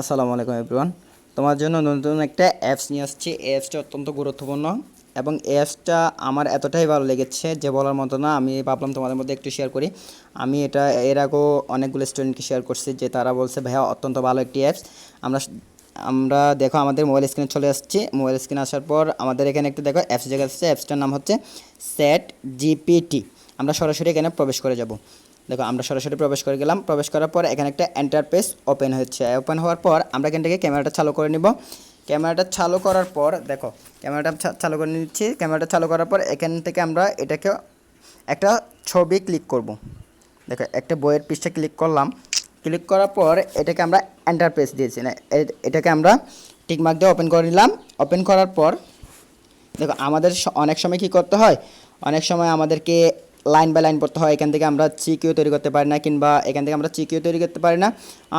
আসসালামু আলাইকুম এভরিওয়ান। তোমার জন্য নতুন একটা অ্যাপস নিয়ে আসছি। এই অ্যাপসটা অত্যন্ত গুরুত্বপূর্ণ এবং এই অ্যাপসটা আমার এতটাই ভালো লেগেছে যে বলার মতো না। আমি ভাবলাম তোমাদের মধ্যে একটু শেয়ার করি। আমি এটা এর আগেও অনেকগুলো স্টুডেন্টকে শেয়ার করছি যে তারা বলছে ভাইয়া অত্যন্ত ভালো একটি অ্যাপস। আমরা আমরা দেখো আমাদের মোবাইল স্ক্রিনে চলে আসছি। মোবাইল স্ক্রিনে আসার পর আমাদের এখানে একটা দেখো অ্যাপস জায়গা আসছে। অ্যাপসটার নাম হচ্ছে চ্যাট জিপিটি। আমরা সরাসরি এখানে প্রবেশ করে যাব। দেখো আমরা সরাসরি প্রবেশ করে গেলাম। প্রবেশ করার পর এখানে একটা এন্টারফেস ওপেন হচ্ছে। ওপেন হওয়ার পর আমরা এখান থেকে ক্যামেরাটা চালু করে নিব। ক্যামেরাটা চালু করার পর দেখো ক্যামেরাটা চালু করে নিচ্ছি। ক্যামেরাটা চালু করার পর এখান থেকে আমরা এটাকে একটা ছবি ক্লিক করব। দেখো একটা বইয়ের পৃষ্ঠা ক্লিক করলাম। ক্লিক করার পর এটাকে আমরা এন্টারফেস দিয়েছি না, এটাকে আমরা টিকমার্ক দিয়ে ওপেন করে নিলাম। ওপেন করার পর দেখো আমাদের অনেক সময় কি করতে হয়, অনেক সময় আমাদেরকে লাইন বাই লাইন পড়তে হয়। এখান থেকে আমরা চিকিউ তৈরি করতে পারি না, কিংবা এখান থেকে আমরা চিকিউ তৈরি করতে পারি না,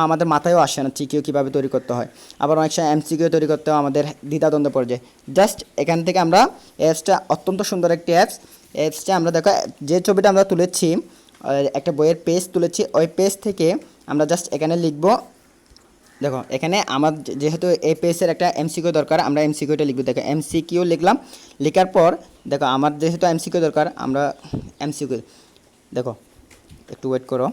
আমাদের মাথায়ও আসে না চিকিউ কীভাবে তৈরি করতে হয়। আবার অনেক সময় এমসিকিউ তৈরি করতে হয়, আমাদের দ্বিধাদ্বন্দ্ব পড়ে যায়। জাস্ট এখান থেকে আমরা অ্যাপসটা অত্যন্ত সুন্দর একটি অ্যাপস। অ্যাপসটা আমরা দেখো যে ছবিটা আমরা তুলেছি, একটা বইয়ের পেজ তুলেছি, ওই পেজ থেকে আমরা জাস্ট এখানে লিখব। দেখো এখানে আমার যেহেতু এই পেজের একটা এমসিকিউ দরকার, আমরা এমসিকিউটা লিখব। দেখো এমসিকিউ লিখলাম। লেখার পর দেখো আমার যেহেতু এমসিকিউ দরকার, আমরা এমসিকিউ দেখো একটু ওয়েট করো।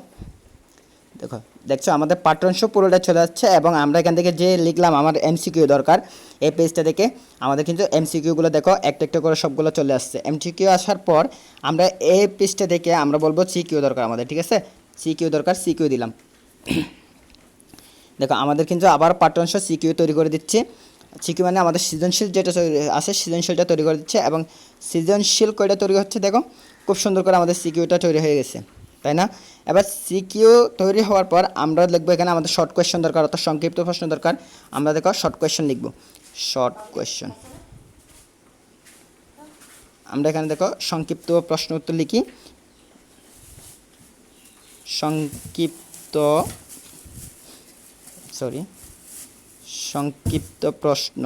দেখো দেখছো আমাদের পাঠ্যাংশ পুরোটা চলে যাচ্ছে এবং আমরা এখান থেকে যে লিখলাম আমার এমসিকিউ দরকার, এই পেজটা থেকে আমাদের কিন্তু এমসিকিউগুলো দেখো একটা একটা করে সবগুলো চলে আসছে। এমসিকিউ আসার পর আমরা এই পেজটা থেকে আমরা বলবো সিকিউ দরকার আমাদের, ঠিক আছে? সিকিউ দরকার, সিকিউ দিলাম। দেখো আমাদের কিন্তু আবার পাঠ্যাংশ সিকিউ তৈরি করে দিচ্ছে। সিকিউ মানে আমাদের সৃজনশীল যেটা আছে সৃজনশীলটা তৈরি করে দিচ্ছে এবং সৃজনশীল কয়টা তৈরি হচ্ছে দেখো খুব সুন্দর করে আমাদের সিকিউটা তৈরি হয়ে গেছে, তাই না? এবার সিকিউ তৈরি হওয়ার পর আমরা লিখবো এখানে আমাদের শর্ট কোয়েশ্চেন দরকার, অর্থাৎ সংক্ষিপ্ত প্রশ্ন দরকার। আমরা দেখো শর্ট কোয়েশ্চেন লিখবো। শর্ট কোয়েশ্চেন আমরা এখানে দেখো সংক্ষিপ্ত প্রশ্ন উত্তর লিখি। সংক্ষিপ্ত সংক্ষিপ্ত প্রশ্ন,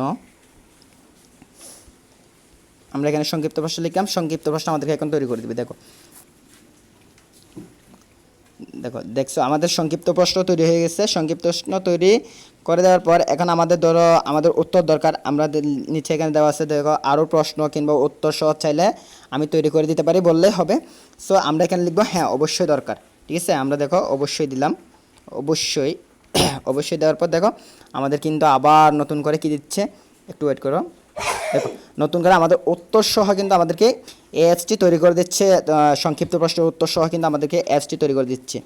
আমরা এখানে সংক্ষিপ্ত প্রশ্ন লিখলাম। সংক্ষিপ্ত প্রশ্ন আমাদেরকে এখন তৈরি করে দেবে। দেখো দেখো দেখছো আমাদের সংক্ষিপ্ত প্রশ্ন তৈরি হয়ে গেছে। সংক্ষিপ্ত প্রশ্ন তৈরি করে দেওয়ার পর এখন আমাদের ধরো আমাদের উত্তর দরকার। আমরা নিচে এখানে দেওয়া আছে দেখো আরও প্রশ্ন কিংবা উত্তর সহ চাইলে আমি তৈরি করে দিতে পারি, বললেই হবে। সো আমরা এখানে লিখবো হ্যাঁ অবশ্যই দরকার, ঠিক আছে? আমরা দেখো অবশ্যই দিলাম। অবশ্যই অবশ্যই দেওয়ার পর দেখো আমাদের কিন্তু আবার নতুন করে কি দিচ্ছে, একটু ওয়েট করো। দেখো নতুন করে আমাদের উত্তর সহ কিন্তু আমাদেরকে অ্যাপসটি তৈরি করে দিচ্ছে। সংক্ষিপ্ত প্রশ্নের উত্তর সহ কিন্তু আমাদেরকে অ্যাপসটি তৈরি করে দিচ্ছে।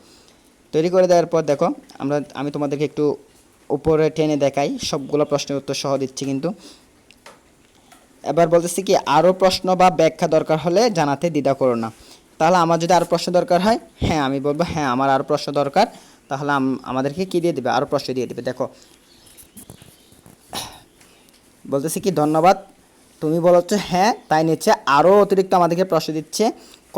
তৈরি করে দেওয়ার পর দেখো আমি তোমাদেরকে একটু উপরে টেনে দেখাই, সবগুলো প্রশ্নের উত্তর সহ দিচ্ছি কিন্তু। এবার বলতেছি কি আরও প্রশ্ন বা ব্যাখ্যা দরকার হলে জানাতে দ্বিধা করো না। তাহলে আমার যদি আরও প্রশ্ন দরকার হয়, হ্যাঁ আমি বলবো হ্যাঁ আমার আরও প্রশ্ন দরকার। তাহলে আমাদেরকে কী দিয়ে দেবে, আরও প্রশ্ন দিয়ে দেবে। দেখো বলতেছি কি ধন্যবাদ, তুমি বলছো হ্যাঁ, তাই নিচ্ছে আরও অতিরিক্ত আমাদেরকে প্রশ্ন দিচ্ছে।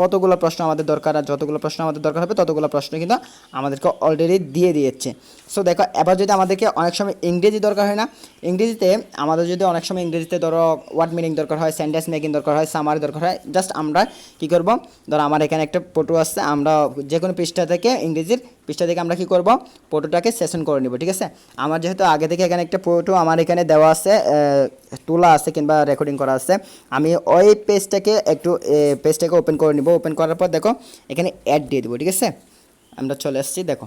কতগুলো প্রশ্ন আমাদের দরকার, আর যতগুলো প্রশ্ন আমাদের দরকার হবে ততগুলো প্রশ্ন কিন্তু আমাদেরকে অলরেডি দিয়ে দিয়েছে। সো দেখো এবার যদি আমাদেরকে অনেক সময় ইংরেজি দরকার হয় না, ইংরেজিতে আমাদের যদি অনেক সময় ইংরেজিতে ধরো ওয়ার্ড মিনিং দরকার হয়, সেন্টেন্স মেকিং দরকার হয়, সামারি দরকার হয়, জাস্ট আমরা কী করব, ধরো আমার এখানে একটা ফটো আসছে, আমরা যে কোনো পৃষ্ঠা থেকে ইংরেজির পৃষ্ঠা থেকে আমরা কী করব, ফটোটাকে সেশন করে নিব, ঠিক আছে? আমার যেহেতু আগে থেকে এখানে একটা ফটো আমার এখানে দেওয়া আছে, তোলা আছে কিংবা রেকর্ডিং করা আছে, আমি ওই পেজটাকে ওপেন করে নিব। ওপেন করার পর দেখো এখানে অ্যাড দিয়ে দেবো, ঠিক আছে? আমরা চলে আসছি, দেখো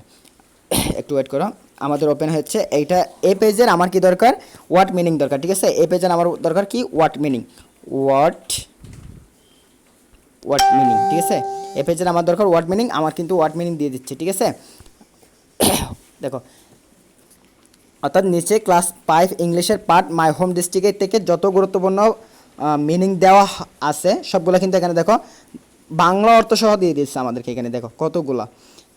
একটু ওয়েট করো। আমাদের ওপেন হচ্ছে এইটা। এই পেজের আমার কি দরকার, ওয়ার্ড মিনিং দরকার, ঠিক আছে? এই পেজের আমার দরকার কি ওয়ার্ড মিনিং, ওয়ার্ড মিনিং, ঠিক আছে? এই পেজের আমার দরকার ওয়ার্ড মিনিং, আমার কিন্তু ওয়ার্ড মিনিং দিয়ে দিচ্ছে, ঠিক আছে? দেখো অর্থাৎ নিচে ক্লাস 5 ইংলিশের পার্ট মাই হোম ডিস্ট্রিক্টের থেকে যত গুরুত্বপূর্ণ মিনিং দেওয়া আছে সবগুলো কিন্তু এখানে দেখো বাংলা অর্থ সহ দিয়ে দিচ্ছে আমাদেরকে, এখানে দেখো কতগুলা।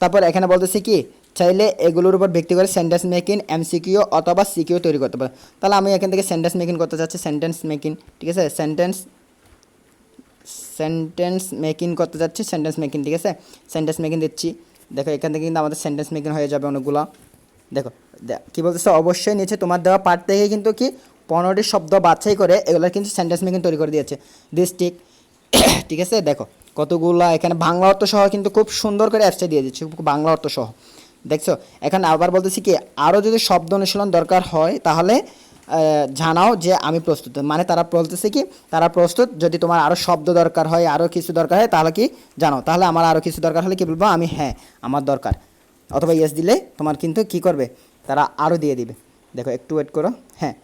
তারপর এখানে বলতেছি কি চাইলে এগুলোর উপর ভিত্তি করে সেন্টেন্স মেকিং, এমসিকিউ অথবা সিকিউ তৈরি করতে পারে। তাহলে আমি এখান থেকে সেন্টেন্স মেকিং করতে চাচ্ছি, সেন্টেন্স মেকিং, ঠিক আছে? সেন্টেন্স মেকিং করতে যাচ্ছি, সেন্টেন্স মেকিং, ঠিক আছে? সেন্টেন্স মেকিং দিচ্ছি। দেখো এখান থেকে কিন্তু আমাদের সেন্টেন্স মেকিং হয়ে যাবে অনেকগুলো। দেখো কী বলতেছে, অবশ্যই নিচে তোমার দেওয়া পার্ট থেকে কিন্তু কি 15টি শব্দ বাছাই করে এগুলোর কিন্তু সেন্টেন্স মেকিং তৈরি করে দিয়েছে ডিস্ট্রিক্ট, ঠিক আছে? দেখো কতগুলো এখানে বাংলা অর্থ সহ কিন্তু খুব সুন্দর করে অ্যাপসটা দিয়ে দিচ্ছে, বাংলা অর্থ সহ। দেখছো, এখানে আবার বলতেছি কি, আরও যদি শব্দ অনুশীলন দরকার হয় তাহলে জানাও যে আমি প্রস্তুত। মানে তারা বলতেছে কি, তারা প্রস্তুত। যদি তোমার আরও শব্দ দরকার হয়, আরও কিছু দরকার হয়, তাহলে কি জানাও। তাহলে আমার আরও কিছু দরকার হলে কি বলবো আমি, হ্যাঁ আমার দরকার, অথবা ইয়েস দিলে তোমার কিন্তু কি করবে, তারা আরও দিয়ে দিবে। দেখো একটু ওয়েট করো, হ্যাঁ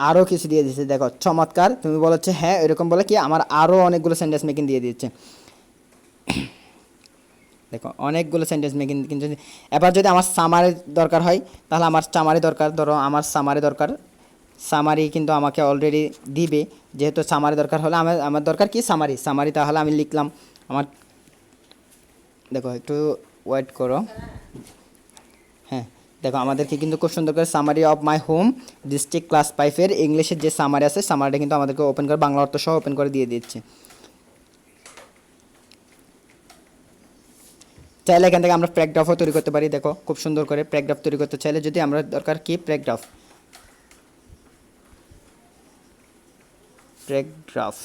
আরও কিছু দিয়ে দিচ্ছে, দেখো চমৎকার। তুমি বলো হচ্ছে হ্যাঁ, এরকম বলে কি আমার আরও অনেকগুলো সেন্টেন্স মেকিং দিয়ে দিচ্ছে। দেখো অনেকগুলো সেন্টেন্স মেকিং কিন্তু। এবার যদি আমার সামারি দরকার হয় তাহলে আমার সামারি দরকার, ধরো আমার সামারি দরকার, সামারি কিন্তু আমাকে অলরেডি দিবে। যেহেতু সামারি দরকার হলে আমার আমার দরকার কি সামারি, সামারি তাহলে আমি লিখলাম আমার। দেখো একটু ওয়েট করো, হ্যাঁ দেখো আমাদেরকে কিন্তু খুব সুন্দর করে summary of my home district class 5-এর ইংলিশের যে সামারি আছে, সামারিটা কিন্তু আমাদেরকে ওপেন করে বাংলা অর্থ সহ ওপেন করে দিয়ে দিচ্ছে। চাইলে এখান থেকে আমরা প্যারাগ্রাফও তৈরি করতে পারি। দেখো খুব সুন্দর করে প্যারাগ্রাফ তৈরি করতে চাইলে যদি আমরা দরকার কি প্যারাগ্রাফ, প্যারাগ্রাফ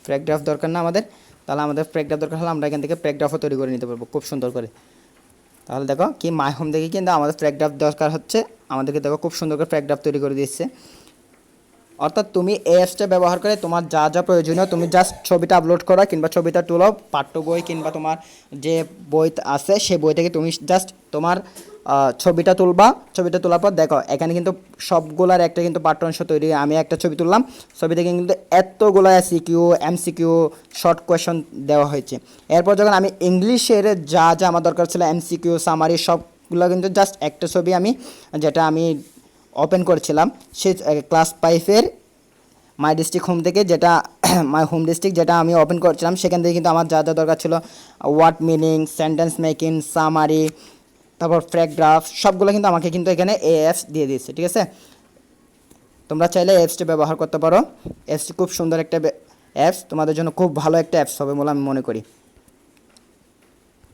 প্যারাগ্রাফ দরকার না আমাদের, তাহলে আমাদের প্যারাগ্রাফ দরকার হলে আমরা এখান থেকে প্যারাগ্রাফও তৈরি করে নিতে পারবো খুব সুন্দর করে। তাহলে দেখো কি মাই হোম দেখে কিন্তু আমাদের প্যারাগ্রাফ দরকার হচ্ছে, আমাদেরকে দেখো খুব সুন্দর করে প্যারাগ্রাফ তৈরি করে দিচ্ছে। অর্থাৎ তুমি এই অ্যাপসটা ব্যবহার করে তোমার যা যা প্রয়োজনীয়, তুমি জাস্ট ছবিটা আপলোড করো কিংবা ছবিটা তুলো, পাঠ্য বই কিংবা তোমার যে বই আছে সেই বই থেকে তুমি জাস্ট তোমার ছবিটা তুলবা। ছবিটা তোলার পর দেখো এখানে কিন্তু সবগুলার একটা কিন্তু পাঠ্য অংশ তৈরি। আমি একটা ছবি তুললাম, ছবি থেকে কিন্তু এতগুলো সিকিউ এমসিকিউ শর্ট কোয়েশন দেওয়া হয়েছে। এরপর যখন আমি ইংলিশের যা যা আমার দরকার ছিল এমসিকিউ সামারি সবগুলো কিন্তু জাস্ট একটা ছবি আমি, যেটা আমি ওপেন করেছিলাম সে ক্লাস 5-এর মাই ডিস্ট্রিক্ট হোম থেকে, যেটা মাই হোম ডিস্ট্রিক্ট যেটা আমি ওপেন করছিলাম, সেখান থেকে কিন্তু আমার যা যা দরকার ছিল word meaning, sentence making, summary, তারপর প্যারাগ্রাফ সবগুলো কিন্তু আমাকে কিন্তু এখানে এই অ্যাপস দিয়ে দিয়েছে। ঠিক আছে, তোমরা চাইলে অ্যাপসটি ব্যবহার করতে পারো। অ্যাপসটি খুব সুন্দর একটা অ্যাপস, তোমাদের জন্য খুব ভালো একটা অ্যাপস হবে বলে আমি মনে করি।